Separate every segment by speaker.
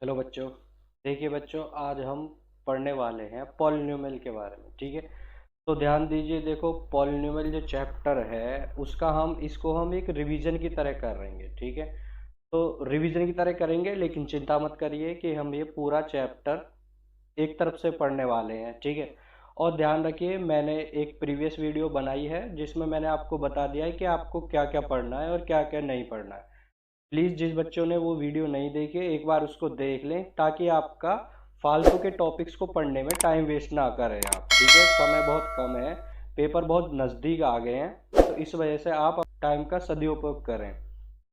Speaker 1: Hello बच्चों। देखिए बच्चों, आज हम पढ़ने वाले हैं पॉलिनोमियल के बारे में। ठीक है, तो ध्यान दीजिए। देखो, पॉलिनोमियल जो चैप्टर है उसका हम एक रिवीजन की तरह कर रहेंगे। ठीक है, तो रिवीजन की तरह करेंगे, लेकिन चिंता मत करिए कि हम ये पूरा चैप्टर एक तरफ से पढ़ने वाले हैं। ठीक है, और ध्यान रखिए, मैंने एक प्रीवियस वीडियो बनाई है जिसमें मैंने आपको बता दिया है कि आपको क्या क्या पढ़ना है और क्या क्या नहीं पढ़ना है। प्लीज़ जिस बच्चों ने वो वीडियो नहीं देखे एक बार उसको देख लें, ताकि आपका फालतू के टॉपिक्स को पढ़ने में टाइम वेस्ट ना करें आप। ठीक है, समय बहुत कम है, पेपर बहुत नज़दीक आ गए हैं, तो इस वजह से आप टाइम का सदुपयोग करें।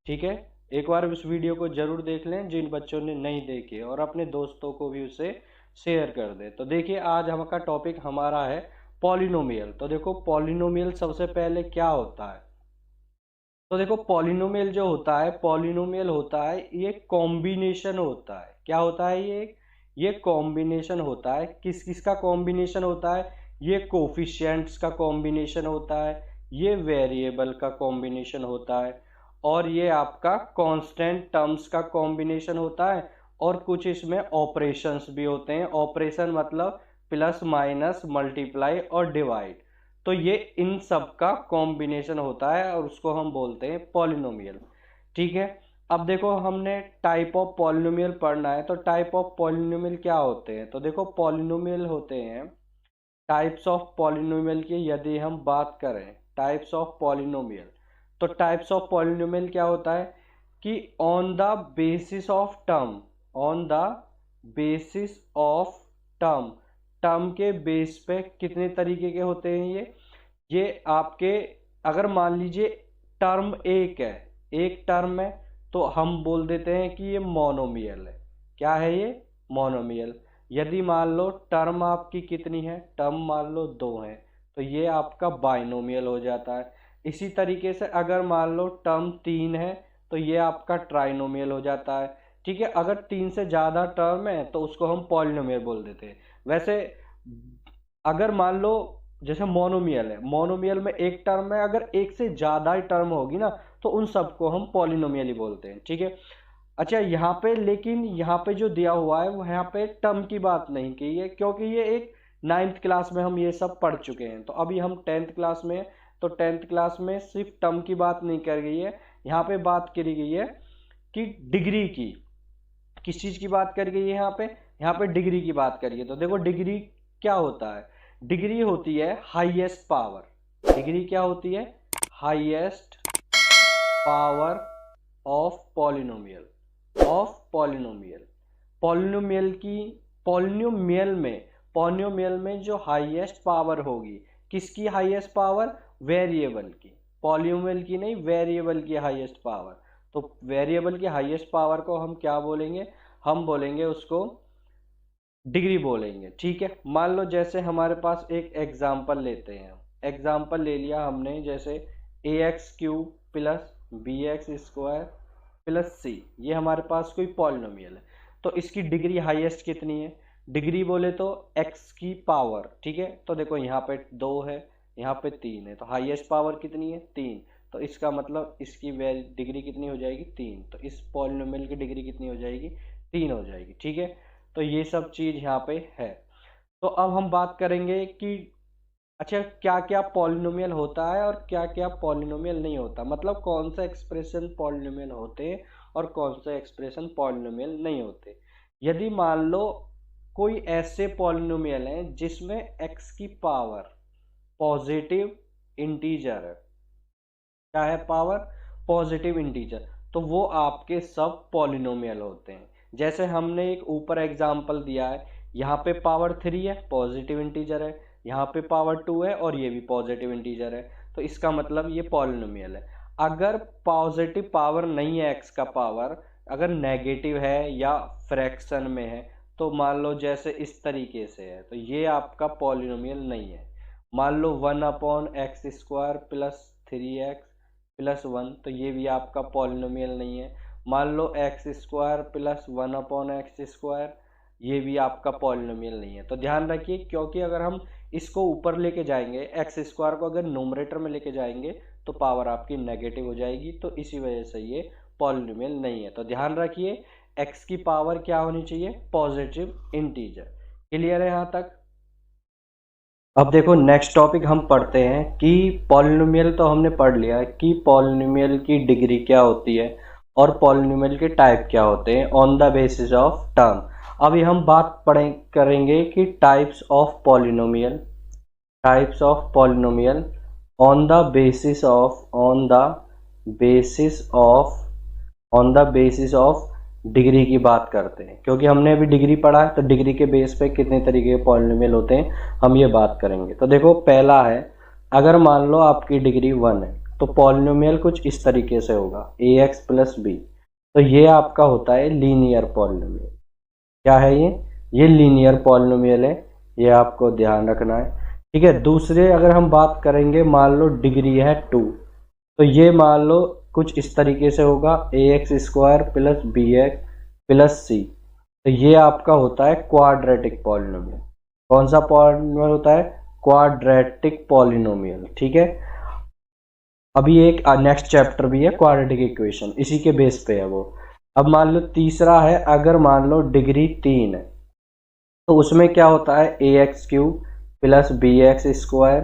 Speaker 1: ठीक है, एक बार उस वीडियो को ज़रूर देख लें जिन बच्चों ने नहीं देखे, और अपने दोस्तों को भी उसे शेयर कर दें। तो देखिए, आज का टॉपिक हमारा है पॉलिनोमियल। तो देखो, पॉलिनोमियल सबसे पहले क्या होता है। तो देखो, पॉलिनोमियल होता है ये कॉम्बिनेशन होता है। क्या होता है ये कॉम्बिनेशन होता है। किस किस का कॉम्बिनेशन होता है? ये कोफिशिएंट्स का कॉम्बिनेशन होता है, ये वेरिएबल का कॉम्बिनेशन होता है, और ये आपका कांस्टेंट टर्म्स का कॉम्बिनेशन होता है। और कुछ इसमें ऑपरेशंस भी होते हैं। ऑपरेशन मतलब प्लस माइनस मल्टीप्लाई और डिवाइड। तो ये इन सब का कॉम्बिनेशन होता है और उसको हम बोलते हैं पॉलिनोमियल। ठीक है, अब देखो, हमने टाइप ऑफ पॉलिनोमियल पढ़ना है। तो टाइप ऑफ पॉलिनोमियल क्या होते हैं? तो देखो, पॉलिनोमियल होते हैं टाइप्स ऑफ पॉलिनोमियल की। यदि हम बात करें टाइप्स ऑफ पॉलिनोमियल, तो टाइप्स ऑफ पॉलिनोमियल क्या होता है कि on the basis of term, on the basis of term, term के बेस पे कितने तरीके के होते हैं ये आपके, अगर मान लीजिए टर्म एक है, एक टर्म है, तो हम बोल देते हैं कि ये मोनोमियल है। क्या है ये? मोनोमियल। यदि मान लो टर्म आपकी कितनी है, टर्म मान लो दो है, तो ये आपका बाइनोमियल हो जाता है। इसी तरीके से अगर मान लो टर्म तीन है, तो ये आपका ट्राइनोमियल हो जाता है। ठीक है, अगर तीन से ज़्यादा टर्म है तो उसको हम पॉलिनोमियल बोल देते हैं। वैसे अगर मान लो जैसे मोनोमियल है, मोनोमियल में एक टर्म है, अगर एक से ज़्यादा ही टर्म होगी ना, तो उन सबको हम पॉलिनोमियल ही बोलते हैं। ठीक है, अच्छा यहाँ पे, लेकिन यहाँ पे जो दिया हुआ है वो यहाँ पे टर्म की बात नहीं की है, क्योंकि ये एक नाइन्थ क्लास में हम ये सब पढ़ चुके हैं। तो अभी हम टेंथ क्लास में हैं, तो टेंथ क्लास में सिर्फ टर्म की बात नहीं कर गई है, यहाँ पे बात करी गई है कि डिग्री की। किस चीज़ की बात कर गई है यहाँ पे? यहाँ पे डिग्री की बात करिए। तो देखो, डिग्री क्या होता है? डिग्री होती है हाईएस्ट पावर। डिग्री क्या होती है? Highest power of polynomial, of polynomial. Polynomial की, पॉलिनोमियल में जो हाईएस्ट पावर होगी, किसकी हाईएस्ट पावर? वेरिएबल की। पॉलिनोमियल की नहीं, वेरिएबल की हाईएस्ट पावर। तो वेरिएबल की हाईएस्ट पावर को हम क्या बोलेंगे? हम बोलेंगे उसको डिग्री बोलेंगे। ठीक है, मान लो जैसे हमारे पास एक एग्जाम्पल लेते हैं। एग्जाम्पल ले लिया हमने, जैसे a x cube plus b x square plus c, ये हमारे पास कोई पॉलिनोमियल है। तो इसकी डिग्री हाईएस्ट कितनी है? डिग्री बोले तो एक्स की पावर। ठीक है, तो देखो यहाँ पे दो है, यहाँ पे तीन है, तो हाईएस्ट पावर कितनी है? तीन। तो इसका मतलब इसकी डिग्री कितनी हो जाएगी? तीन। तो इस पॉलिनोमियल की डिग्री कितनी हो जाएगी? तीन हो जाएगी। ठीक है, तो ये सब चीज़ यहाँ पे है। तो अब हम बात करेंगे कि अच्छा, क्या क्या पॉलिनोमियल होता है और क्या क्या पॉलिनोमियल नहीं होता, मतलब कौन सा एक्सप्रेशन पॉलिनोमियल होते हैं और कौन सा एक्सप्रेशन पॉलिनोमियल नहीं होते। यदि मान लो कोई ऐसे पॉलिनोमियल हैं जिसमें एक्स की पावर पॉजिटिव इंटीजर है। क्या है? Power positive integer. तो वो आपके सब पॉलिनोमियल होते हैं। जैसे हमने एक ऊपर एग्जांपल दिया है, यहाँ पे पावर थ्री है, पॉजिटिव इंटीजर है, यहाँ पे पावर टू है और ये भी पॉजिटिव इंटीजर है, तो इसका मतलब ये पॉलिनोमियल है। अगर पॉजिटिव पावर नहीं है एक्स का पावर, अगर नेगेटिव है या फ्रैक्शन में है, तो मान लो जैसे इस तरीके से है, तो ये आपका पॉलिनोमियल नहीं है। मान लो one upon x square plus three x plus one, तो ये भी आपका पॉलिनोमियल नहीं है। मान लो x square plus one upon x square, ये भी आपका पॉलिनोमियल नहीं है। तो ध्यान रखिए, क्योंकि अगर हम इसको ऊपर लेके जाएंगे, एक्स स्क्वायर को अगर नोमरेटर में लेके जाएंगे, तो पावर आपकी नेगेटिव हो जाएगी, तो इसी वजह से ये पॉलिनोमियल नहीं है। तो ध्यान रखिए, x की पावर क्या होनी चाहिए, पॉजिटिव इंटीजर। क्लियर है यहाँ तक। अब देखो नेक्स्ट टॉपिक हम पढ़ते हैं कि पॉलिनोमियल तो हमने पढ़ लिया है कि पॉलिनोमियल की डिग्री क्या होती है और पॉलिनोमियल के टाइप क्या होते हैं on the basis of term. अभी हम बात करेंगे कि types of polynomial, types of polynomial on the basis of degree की बात करते हैं, क्योंकि हमने अभी डिग्री पढ़ा है तो डिग्री के बेस पे कितने तरीके के पॉलिनोमियल होते हैं हम ये बात करेंगे। तो देखो पहला है, अगर मान लो आपकी डिग्री 1 है तो पॉलिनोमियल कुछ इस तरीके से होगा ax प्लस बी, तो ये आपका होता है लीनियर पॉलिनोमियल। क्या है ये लीनियर पॉलिनोमियल है, ये आपको ध्यान रखना है। ठीक है, दूसरे अगर हम बात करेंगे, मान लो डिग्री है 2, तो ये मान लो कुछ इस तरीके से होगा ax square plus bx plus c, तो ये आपका होता है क्वाड्रेटिक पॉलिनोमियल। कौन सा पॉलिनोमियल होता है, क्वाड्रेटिक पॉलिनोमियल। ठीक है, अभी एक नेक्स्ट चैप्टर भी है क्वाड्रेटिक इक्वेशन, इसी के बेस पे है वो। अब मान लो तीसरा है, अगर मान लो डिग्री 3 है तो उसमें क्या होता है ax cube plus bx square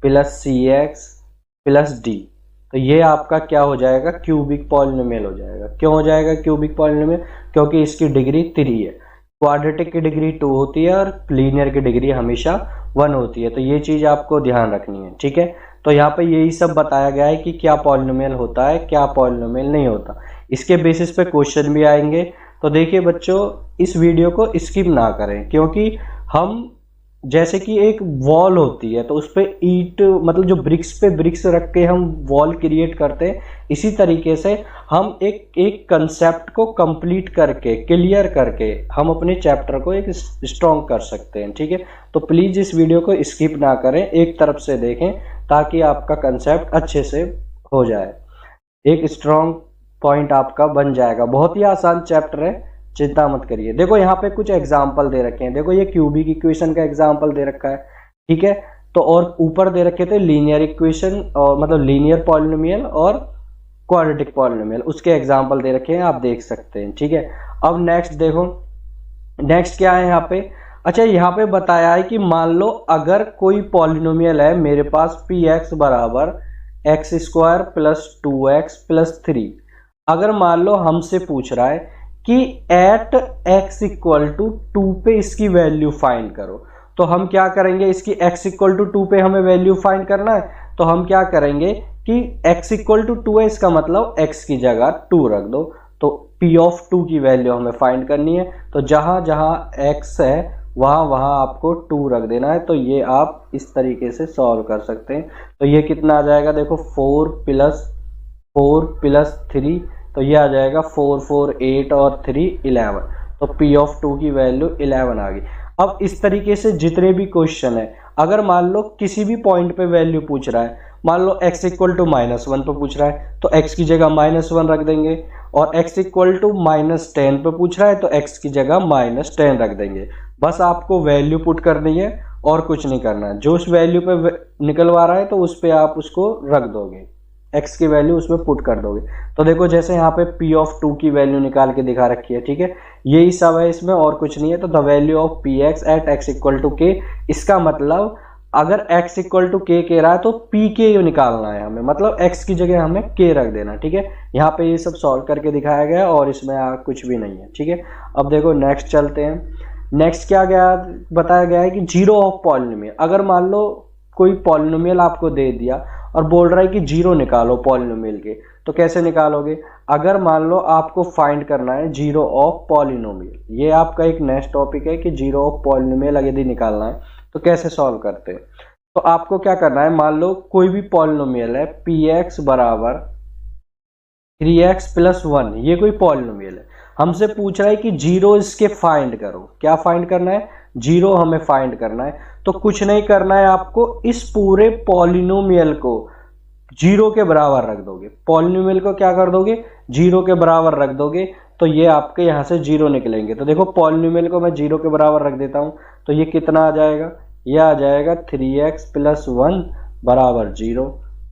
Speaker 1: plus cx plus d, तो ये आपका क्या हो जाएगा, क्यूबिक पॉलिनोमियल हो जाएगा। क्यों हो जाएगा क्यूबिक पॉलिनोमियल, क्योंकि इसकी डिग्री 3 है। क्वाड्रेटिक की डिग्री 2 होती है और लीनियर की डिग्री हमेशा 1 होती है, तो ये चीज आपको ध्यान रखनी है। ठीक है, तो यहाँ पे यही सब बताया गया है कि क्या पॉलिनोमियल होता है, क्या पॉलिनोमियल नहीं होता। इसके बेसिस पे क्वेश्चन भी आएंगे। तो देखिए बच्चों, इस वीडियो को स्किप ना करें, क्योंकि हम जैसे कि एक वॉल होती है तो उस पे ईंट, मतलब जो ब्रिक्स पे ब्रिक्स रख के हम वॉल क्रिएट करते हैं, इसी तरीके से हम एक कंसेप्ट को कंप्लीट करके, क्लियर करके हम अपने चैप्टर को एक स्ट्रॉन्ग कर सकते हैं। ठीक है, तो प्लीज इस वीडियो को स्किप ना करें, एक तरफ से देखें ताकि आपका कंसेप्ट अच्छे से हो जाए, एक स्ट्रॉन्ग पॉइंट आपका बन जाएगा। बहुत ही आसान चैप्टर है, चिंता मत करिए। देखो यहाँ पे कुछ एग्जाम्पल दे रखे हैं, देखो ये क्यूबिक इक्वेशन का एग्जाम्पल दे रखा है। ठीक है, तो और ऊपर दे रखे थे लीनियर इक्वेशन, और मतलब लीनियर पॉलिनोमियल और क्वाड्रेटिक पॉलिनोमियल, उसके एग्जाम्पल दे रखे हैं, आप देख सकते हैं। ठीक है, अब नेक्स्ट देखो, नेक्स्ट क्या है यहाँ पे। अच्छा, यहाँ पे बताया है कि मान लो अगर कोई पॉलिनोमियल है मेरे पास px बराबर x square plus 2x plus 3, अगर मान लो हमसे पूछ रहा है कि एट x इक्वल टू 2 पे इसकी वैल्यू फाइंड करो, तो हम क्या करेंगे, इसकी x इक्वल टू 2 पे हमें वैल्यू फाइंड करना है, तो हम क्या करेंगे कि x इक्वल टू 2 है, इसका मतलब x की जगह 2 रख दो, तो p ऑफ 2 की वैल्यू हमें फाइंड करनी है, तो जहां जहां x है वहां वहां आपको 2 रख देना है। तो ये आप इस तरीके से सॉल्व कर सकते हैं। तो ये कितना आ जाएगा, देखो 4 प्लस 3, तो ये आ जाएगा 4 4 8 और 3 11, तो p ऑफ 2 की वैल्यू 11 आ गई। अब इस तरीके से जितने भी क्वेश्चन है, अगर मान लो किसी भी पॉइंट पे वैल्यू पूछ रहा है, मान लो x इक्वल टू -1 पे पूछ रहा है तो x की जगह -1 रख देंगे, और x इक्वल टू -10 पे पूछ रहा है तो x की जगह -10 रख देंगे। बस आपको वैल्यू पुट करनी है और कुछ नहीं करना है, जो उस वैल्यू पे निकलवा रहा है तो उस पे आप उसको रख दोगे, x की वैल्यू उसमें पुट कर दोगे। तो देखो जैसे यहाँ पे p ऑफ 2 की वैल्यू निकाल के दिखा रखी है। ठीक है, यही सब है इसमें और कुछ नहीं है। तो the value of px at x equal to k, इसका मतलब अगर x इक्वल टू k कह रहा है तो p k निकालना है हमें, मतलब x की जगह हमें k रख देना। ठीक है, यहाँ पे ये सब सॉल्व करके दिखाया गया है और इसमें कुछ भी नहीं है। ठीक है, अब देखो नेक्स्ट चलते हैं। नेक्स्ट क्या गया, बताया गया है कि जीरो ऑफ पॉलिनोमियल। अगर मान लो कोई पॉलिनोमियल आपको दे दिया और बोल रहा है कि जीरो निकालो पॉलिनोमियल के, तो कैसे निकालोगे। अगर मान लो आपको फाइंड करना है जीरो ऑफ पॉलिनोमियल, ये आपका एक नेक्स्ट टॉपिक है कि जीरो ऑफ पॉलिनोमियल अगर यदि निकालना है तो कैसे सॉल्व करते हैं। तो आपको क्या करना है, मान लो कोई भी पॉलिनोमियल है px बराबर 3x प्लस 1, ये कोई पॉलिनोमियल है, हमसे पूछ रहा है कि जीरो इसके फाइंड करो। क्या फाइंड करना है, जीरो हमें फाइंड करना है। तो कुछ नहीं करना है, आपको इस पूरे पॉलिनोमियल को जीरो के बराबर रख दोगे, पॉलिनोमियल को क्या कर दोगे, जीरो के बराबर रख दोगे, तो ये आपके यहाँ से जीरो निकलेंगे। तो देखो पॉलिनोमियल को मैं जीरो के बराबर रख देता हूँ, तो ये कितना आ जाएगा, ये आ जाएगा 3x प्लस 1 बराबर 0।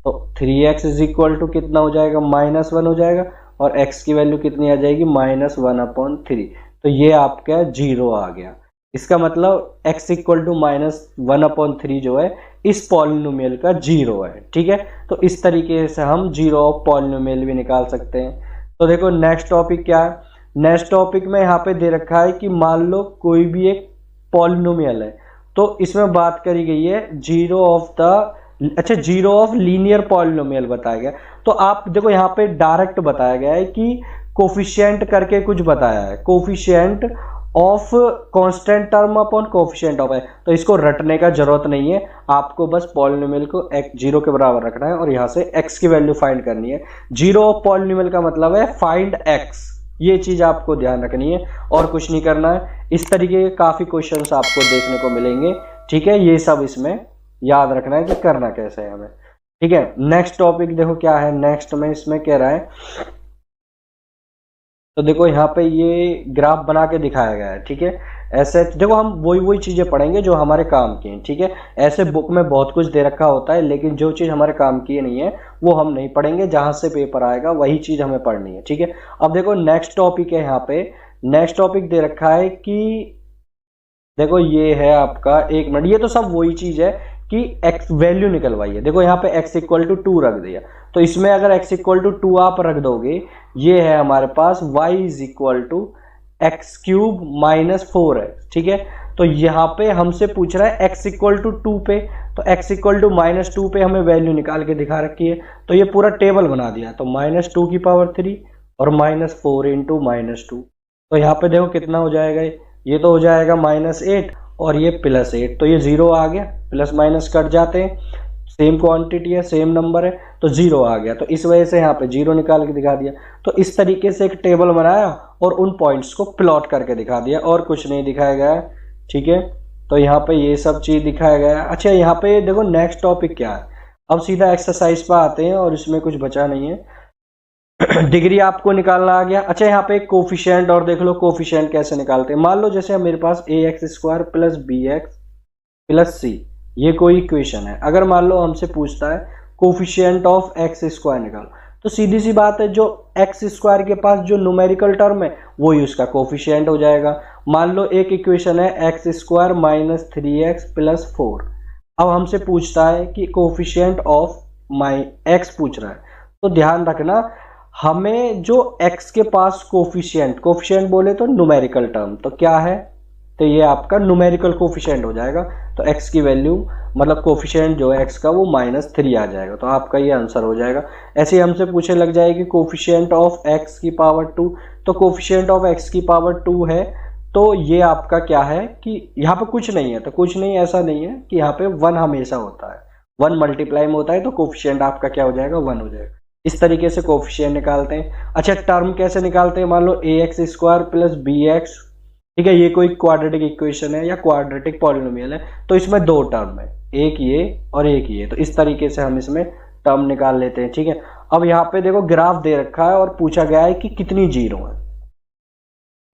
Speaker 1: तो 3x इज इक्वल टू कितना हो जाएगा, -1 हो जाएगा। और x की वैल्यू कितनी आ जाएगी -1/3। तो ये आपका 0 आ गया। इसका मतलब x इक्वल टू -1/3 जो है इस पॉलिनोमियल का 0 है। ठीक है, तो इस तरीके से हम 0 ऑफ पॉलिनोमियल भी निकाल सकते हैं। तो देखो नेक्स्ट टॉपिक क्या है। नेक्स्ट टॉपिक में यहाँ पे दे रखा है कि मान लो कोई भी एक पॉलिनोमियल है, तो इसमें बात करी गई है 0 ऑफ लीनियर पॉलिनोमियल बताया गया। तो आप देखो यहाँ पे डायरेक्ट बताया गया है कि कोफिशिएंट करके कुछ बताया है, coefficient of constant term upon coefficient of x. तो इसको रटने का जरूरत नहीं है, आपको बस पॉलिनोमियल को 0 के बराबर रखना है और यहाँ से x की वैल्यू फाइंड करनी है। 0 ऑफ पॉलिनोमियल का मतलब है फाइंड x, ये चीज आपको ध्यान रखनी है और कुछ नहीं करना है। इस तरीके के काफी क्वेश्चंस आपको देखने को मिलेंगे। ठीक है, ये सब इसमें याद रखना है कि करना कैसे है हमें। ठीक है, नेक्स्ट टॉपिक देखो क्या है। नेक्स्ट में इसमें कह रहा है, तो देखो यहाँ पे ये ग्राफ बना के दिखाया गया है। ठीक है, ऐसे देखो हम वही चीजें पढ़ेंगे जो हमारे काम की हैं। ठीक है, ऐसे बुक में बहुत कुछ दे रखा होता है, लेकिन जो चीज हमारे काम की नहीं है वो हम नहीं पढ़ेंगे, जहां से पेपर आएगा वही चीज हमें पढ़नी है। ठीक है, अब देखो नेक्स्ट टॉपिक है। यहाँ पे नेक्स्ट टॉपिक दे रखा है कि देखो ये है आपका, 1 मिनट, ये तो सब वही चीज है कि x वैल्यू निकलवाइए। देखो यहाँ पे x इक्वल टू 2 रख दिया, तो इसमें अगर x इक्वल टू 2 आप रख दोगे, ये है हमारे पास y is equal to x cube -4x। ठीक है, तो यहाँ पे हमसे पूछ रहा है x इक्वल टू 2 पे, तो x इक्वल टू -2 पे हमें वैल्यू निकाल के दिखा रखी है। तो ये पूरा टेबल बना दिया, तो -2 की पावर 3 और -4 इंटू -2। तो यहाँ पे देखो कितना हो जाएगा, ये तो हो जाएगा -8 और ये +8, तो ये 0 आ गया। प्लस माइनस कट जाते हैं, सेम क्वांटिटी है, सेम नंबर है, तो 0 आ गया। तो इस वजह से यहाँ पे 0 निकाल के दिखा दिया। तो इस तरीके से एक टेबल बनाया और उन पॉइंट्स को प्लॉट करके दिखा दिया, और कुछ नहीं दिखाया गया है। ठीक है, तो यहाँ पे ये सब चीज दिखाया गया है। अच्छा, यहाँ पे देखो नेक्स्ट टॉपिक क्या है। अब सीधा एक्सरसाइज पे आते हैं और इसमें कुछ बचा नहीं है। डिग्री आपको निकालना आ गया। अच्छा, यहाँ पे कोफिशिएंट और देख लो कोफिशिएंट कैसे निकालते हैं। मान लो जैसे मेरे पास ax² + bx + c, ये कोई इक्वेशन है। अगर मान लो हमसे पूछता है कोफिशिएंट ऑफ x² निकालो, तो सीधी सी बात है, जो x² के पास जो न्यूमेरिकल टर्म है वही उसका कोफिशिएंट हो जाएगा। मान लो एक इक्वेशन है x² - 3x + 4। अब हमसे पूछता है कि कोफिशिएंट ऑफ x पूछ रहा है, तो ध्यान रखना हमें जो x के पास कोफिशिएंट बोले तो न्यूमेरिकल टर्म, तो क्या है, तो ये आपका न्यूमेरिकल कोफिशिएंट हो जाएगा। तो x की वैल्यू मतलब कोफिशिएंट जो है x का वो -3 आ जाएगा, तो आपका ये आंसर हो जाएगा। ऐसे ही हमसे पूछे लग जाएगी कोफिशिएंट ऑफ x की पावर 2, तो कोफिशिएंट ऑफ x की पावर 2 है, तो ये आपका क्या है कि यहाँ पे कुछ नहीं है, तो कुछ नहीं, ऐसा नहीं है कि यहाँ पे 1 हमेशा होता है, 1 मल्टीप्लाई में होता है, तो कोफिशिएंट आपका क्या हो जाएगा, 1 हो जाएगा। इस तरीके से कोफिशिएंट निकालते हैं। अच्छा, टर्म कैसे निकालते हैं, मान लो ax² + bx, ठीक है, ये कोई क्वाड्रेटिक इक्वेशन है या क्वाड्रेटिक पॉलिनोमियल है, तो इसमें 2 टर्म है, एक ये और एक ये, तो इस तरीके से हम इसमें टर्म निकाल लेते हैं। ठीक है, अब यहाँ पे देखो ग्राफ दे रखा है और पूछा गया है कि कितनी जीरो है।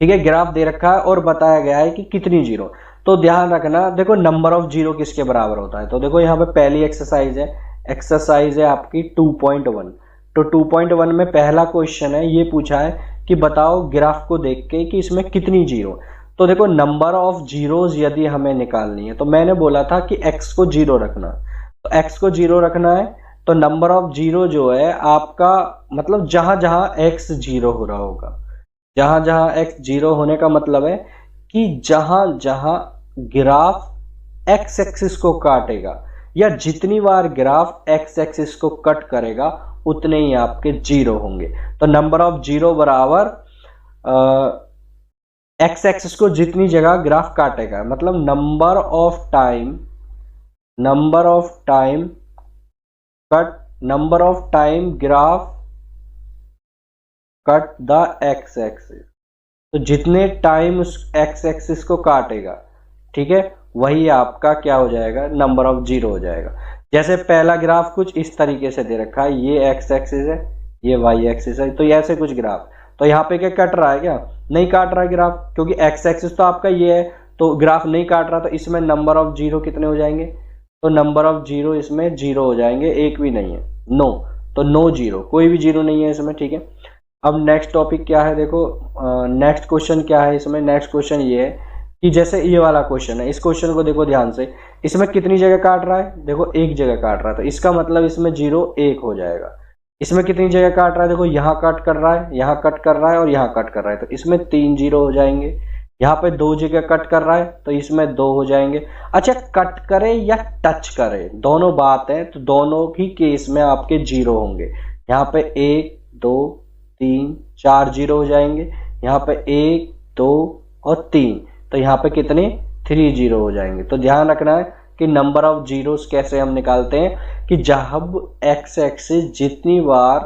Speaker 1: ठीक है, ग्राफ दे रखा है और बताया गया है कि कितनी जीरो, तो ध्यान रखना, देखो नंबर ऑफ जीरो किसके बराबर होता है। तो देखो यहाँ पे पहली एक्सरसाइज है आपकी 2.1। तो 2.1 में पहला क्वेश्चन है, ये पूछा है कि बताओ ग्राफ को देख के कि इसमें कितनी जीरो। तो देखो नंबर ऑफ जीरोज यदि हमें निकालनी है, तो मैंने बोला था कि x को 0 रखना, तो x को 0 रखना है, तो नंबर ऑफ जीरो जो है आपका मतलब जहां जहां x 0 हो रहा होगा, जहां जहां x 0 होने का मतलब है कि जहां जहां ग्राफ x एक्सिस को काटेगा या जितनी बार ग्राफ x एक्सिस को कट करेगा उतने ही आपके 0 होंगे। तो नंबर ऑफ जीरो बराबर x एक्सिस को जितनी जगह ग्राफ काटेगा, मतलब number of time graph cut the x axis, तो जितने टाइम उस x एक्सिस को काटेगा, ठीक है, वही आपका क्या हो जाएगा, नंबर ऑफ जीरो हो जाएगा। जैसे पहला ग्राफ कुछ इस तरीके से दे रखा है, ये x एक्सिस है, ये y एक्सिस है, तो ऐसे कुछ ग्राफ, तो यहाँ पे क्या कट रहा है, क्या नहीं काट रहा है ग्राफ, क्योंकि x एक्सिस तो आपका ये है, तो ग्राफ नहीं काट रहा, तो इसमें नंबर ऑफ जीरो कितने हो जाएंगे, तो नंबर ऑफ जीरो इसमें 0 हो जाएंगे, एक भी नहीं है, नो, तो नो जीरो, कोई भी जीरो नहीं है इसमें। ठीक है, अब नेक्स्ट टॉपिक क्या है, देखो नेक्स्ट क्वेश्चन क्या है इसमें। नेक्स्ट क्वेश्चन ये है कि जैसे ये वाला क्वेश्चन है, इस क्वेश्चन को देखो ध्यान से, इसमें कितनी जगह काट रहा है, देखो एक जगह काट रहा है, तो इसका मतलब इसमें 0 1 हो जाएगा। इसमें कितनी जगह काट रहा है, देखो यहाँ कट कर रहा है, यहाँ कट कर रहा है और यहाँ कट कर रहा है, तो इसमें 3 0 हो जाएंगे। यहाँ पे 2 जगह कट कर रहा है तो इसमें 2 हो जाएंगे। अच्छा, कट करे या टच करे दोनों बात है, तो दोनों ही केस में आपके 0 होंगे। यहाँ पे 1 2 3 4 0 हो जाएंगे, यहाँ पे 1 2 और 3, तो यहाँ पे कितने 3 0 हो जाएंगे। तो ध्यान रखना है कि नंबर ऑफ जीरोस कैसे हम निकालते हैं, कि जब एक्स एक्सिस जितनी बार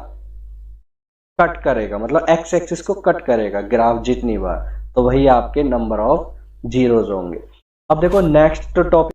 Speaker 1: कट करेगा, मतलब एक्स एक्सिस को कट करेगा ग्राफ जितनी बार, तो वही आपके नंबर ऑफ जीरोस होंगे। अब देखो नेक्स्ट टॉपिक